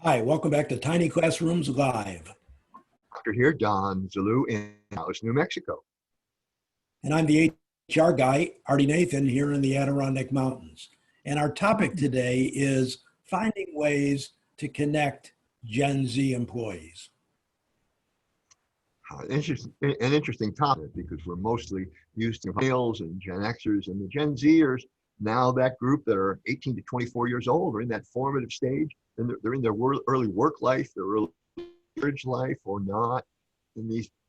Hi, welcome back to Tiny Classrooms Live. Doctor here, Don Zulu in Dallas, New Mexico. And I'm the HR guy, Artie Nathan, here in the Adirondack Mountains. And our topic today is finding ways to connect Gen Z employees. An interesting topic because we're mostly used to Millennials and Gen Xers and the Gen Zers. Now that group that are 18 to 24 years old are in that formative stage, and they're in their early work life, their early marriage life or not.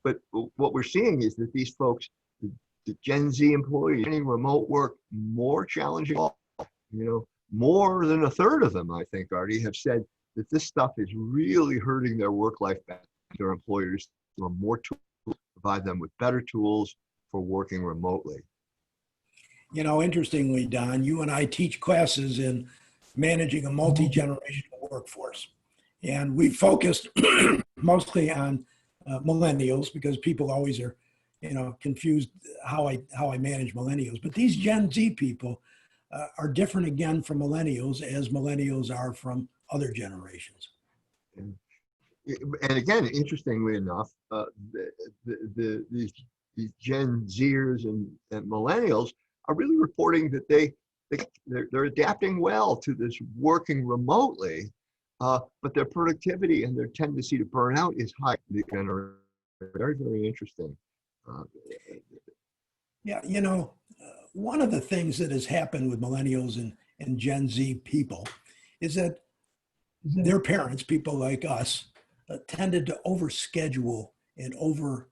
But what we're seeing is that these folks, the Gen Z employees, finding remote work more challenging. More than a third of them, I think, Artie, have said that this stuff is really hurting their work-life balance. Their employers want more tools, provide them with better tools for working remotely. Interestingly, Don, you and I teach classes in managing a multi-generational workforce. And we focused mostly on millennials because people always are, confused how I manage millennials. But these Gen Z people are different again from millennials as millennials are from other generations. And again, interestingly enough, these Gen Zers and millennials are really reporting that they're adapting well to this working remotely, but their productivity and their tendency to burn out is high. Very, very interesting. One of the things that has happened with millennials and Gen Z people is that their parents, people like us, tended to overschedule and over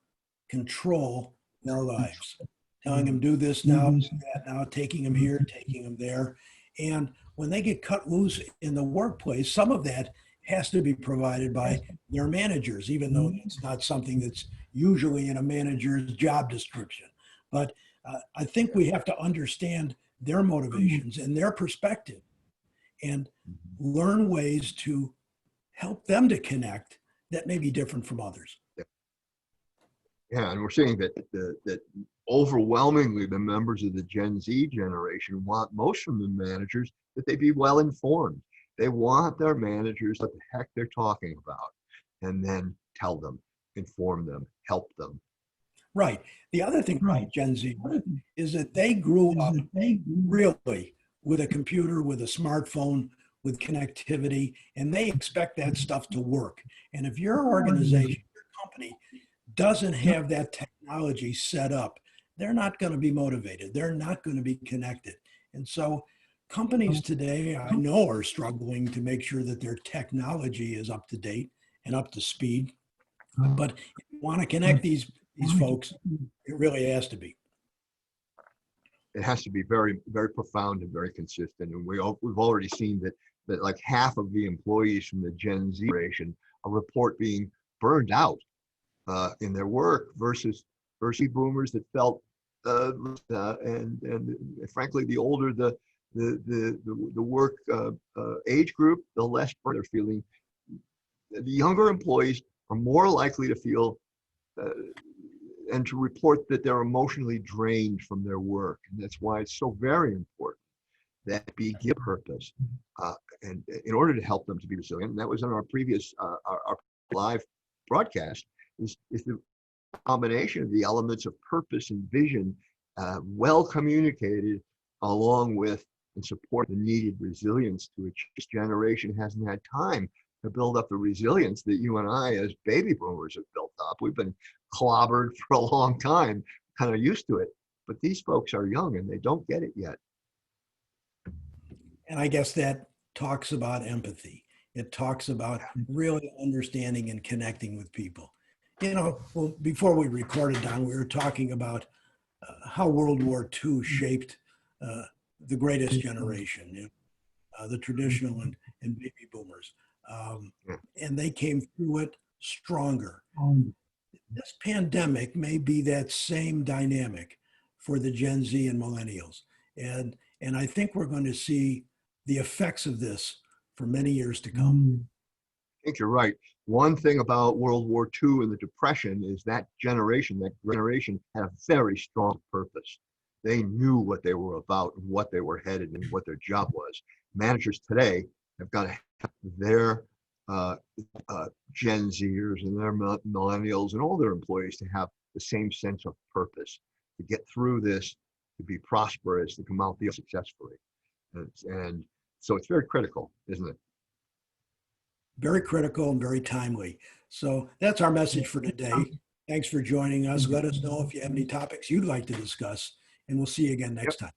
control their lives, telling them do this now, do that now, taking them here, taking them there. And when they get cut loose in the workplace, some of that has to be provided by their managers, even though it's not something that's usually in a manager's job description. But I think we have to understand their motivations and their perspective and learn ways to help them to connect that may be different from others. Yeah, and we're seeing that overwhelmingly the members of the Gen Z generation want most from the managers that they be well informed. They want their managers what the heck they're talking about, and then tell them, inform them, help them. Right. The other thing about Gen Z is that they grew up really with a computer, with a smartphone, with connectivity, and they expect that stuff to work. And if your organization, your company doesn't have that technology set up, they're not going to be motivated. They're not going to be connected. And so companies today, I know, are struggling to make sure that their technology is up to date and up to speed. But if you want to connect these folks, it really has to be. It has to be very, very profound and very consistent. And we've already seen that like half of the employees from the Gen Z generation report being burned out in their work versus boomers that felt and frankly, the older the work age group, the less burn they're feeling. The younger employees are more likely to feel and to report that they're emotionally drained from their work. And that's why it's so very important that we give purpose and in order to help them to be resilient. And that was on our previous our live broadcast is the combination of the elements of purpose and vision well communicated along with and support the needed resilience to which this generation hasn't had time to build up the resilience that you and I as baby boomers have built up. We've been clobbered for a long time, kind of used to it, but these folks are young and they don't get it yet. And I guess that talks about empathy. It talks about really understanding and connecting with people. Well, before we recorded, Don, we were talking about how World War II shaped the greatest generation, the traditional and baby boomers. And they came through it stronger. This pandemic may be that same dynamic for the Gen Z and millennials. And I think we're going to see the effects of this for many years to come. I think you're right. One thing about World War II and the Depression is that generation had a very strong purpose. They knew what they were about and what they were headed and what their job was. Managers today have got to have their uh, Gen Zers and their millennials and all their employees to have the same sense of purpose, to get through this, to be prosperous, to come out the successfully. And so it's very critical, isn't it? Very critical and very timely. So that's our message for today. Thanks for joining us. Let us know if you have any topics you'd like to discuss, and we'll see you again next time.